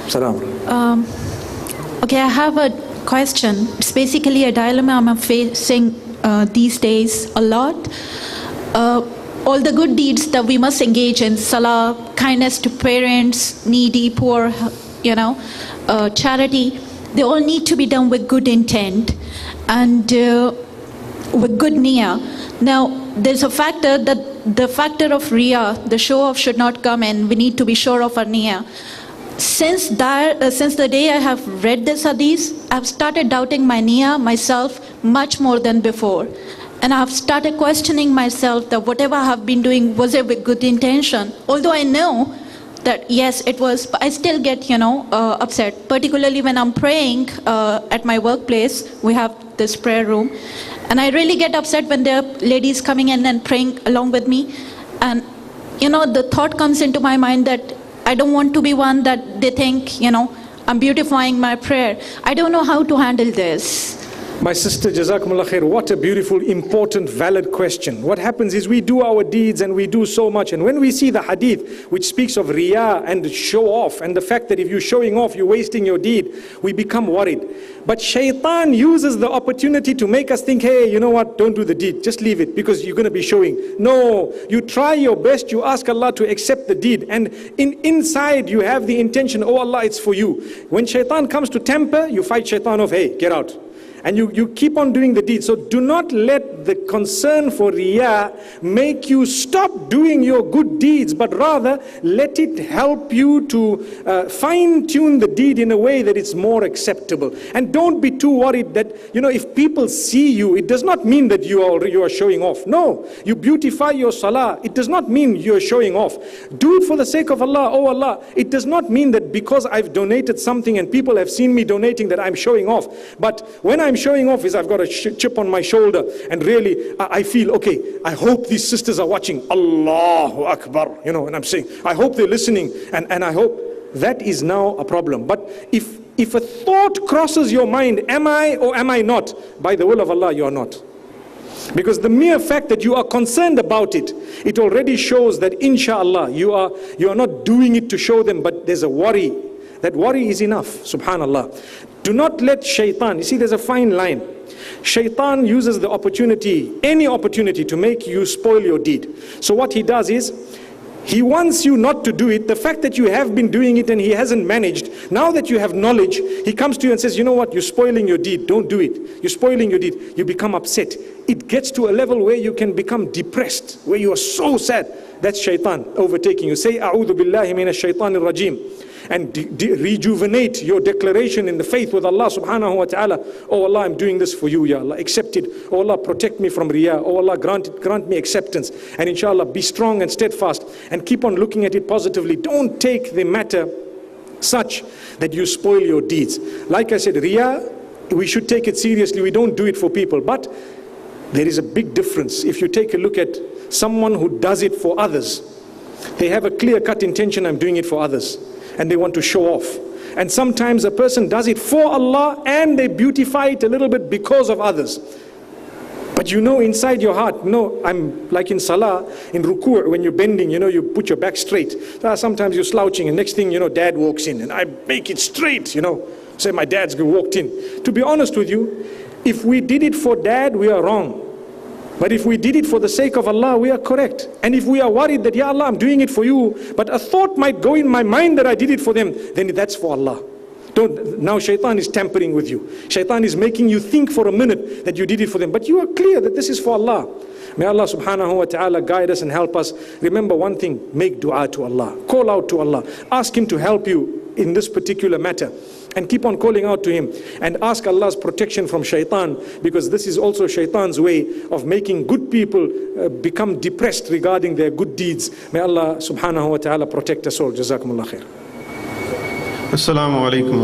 Salam. Okay, I have a question. It's basically a dilemma I'm facing these days a lot. All the good deeds that we must engage in, salah, kindness to parents, needy, poor, charity, they all need to be done with good intent and with good niyyah. Now, there's a factor that the factor of riyah, the show-off should not come in. We need to be sure of our niyyah. Since the day I have read this hadith, I've started doubting my niyyah, myself, much more than before. And I've started questioning myself that whatever I have been doing, was it with good intention? Although I know that yes, it was, but I still get, upset. Particularly when I'm praying at my workplace, we have this prayer room. And I really get upset when there are ladies coming in and praying along with me. And, the thought comes into my mind that I don't want to be one that they think, I'm beautifying my prayer. I don't know how to handle this. My sister, Jazakumullah khair, what a beautiful, important, valid question. What happens is we do our deeds and we do so much. And when we see the hadith, which speaks of riyah and show off, and the fact that if you're showing off, you're wasting your deed, we become worried. But shaitan uses the opportunity to make us think, hey, you know what, don't do the deed, just leave it, because you're going to be showing. No, you try your best, you ask Allah to accept the deed. And inside you have the intention, oh Allah, it's for you. When shaitan comes to temper, you fight shaitan off, hey, get out. And you keep on doing the deed. So do not let the concern for riyah make you stop doing your good deeds, but rather let it help you to fine-tune the deed in a way that it's more acceptable. And don't be too worried that, if people see you, it does not mean that you are showing off. No, you beautify your salah. It does not mean you're showing off. Do it for the sake of Allah. Oh Allah, it does not mean that because I've donated something and people have seen me donating that I'm showing off. But when I'm showing off is I've got a chip on my shoulder and really I feel, okay, I hope these sisters are watching. Allahu Akbar, and I'm saying, I hope they're listening and I hope that is now a problem. But if a thought crosses your mind, am I or am I not? By the will of Allah, you are not. Because the mere fact that you are concerned about it, it already shows that inshallah you are not doing it to show them, but there's a worry. That worry is enough, subhanallah. Do not let shaitan, you see there's a fine line. Shaitan uses the opportunity, any opportunity to make you spoil your deed. So what he does is, he wants you not to do it. The fact that you have been doing it and he hasn't managed, now that you have knowledge, he comes to you and says, you know what, you're spoiling your deed, don't do it. You're spoiling your deed. You become upset. It gets to a level where you can become depressed, where you are so sad. That's shaitan overtaking you. Say, A'udhu billahi minash shaitanir rajim. And rejuvenate your declaration in the faith with Allah subhanahu wa ta'ala. Oh Allah, I'm doing this for you, Ya Allah. Accept it. Oh Allah, protect me from riyah. Oh Allah, grant me acceptance. And inshallah, be strong and steadfast. And keep on looking at it positively. Don't take the matter such that you spoil your deeds. Like I said, riyah, we should take it seriously. We don't do it for people. But there is a big difference. If you take a look at someone who does it for others, they have a clear-cut intention, I'm doing it for others. And they want to show off. And sometimes a person does it for Allah and they beautify it a little bit because of others. But inside your heart, I'm like in salah, in ruku', when you're bending, you put your back straight. Sometimes you're slouching and next thing, dad walks in and I make it straight, say my dad's walked in. To be honest with you, if we did it for dad, we are wrong. But if we did it for the sake of Allah, we are correct. And if we are worried that, Ya Allah, I'm doing it for you, but a thought might go in my mind that I did it for them, then that's for Allah. Now shaitan is tampering with you. Shaitan is making you think for a minute that you did it for them. But you are clear that this is for Allah. May Allah subhanahu wa ta'ala guide us and help us. Remember one thing, make dua to Allah. Call out to Allah. Ask Him to help you in this particular matter. And keep on calling out to Him and ask Allah's protection from shaitan, because this is also shaitan's way of making good people become depressed regarding their good deeds. May Allah subhanahu wa ta'ala protect us all. Jazakumullah khair. Assalamu alaikum.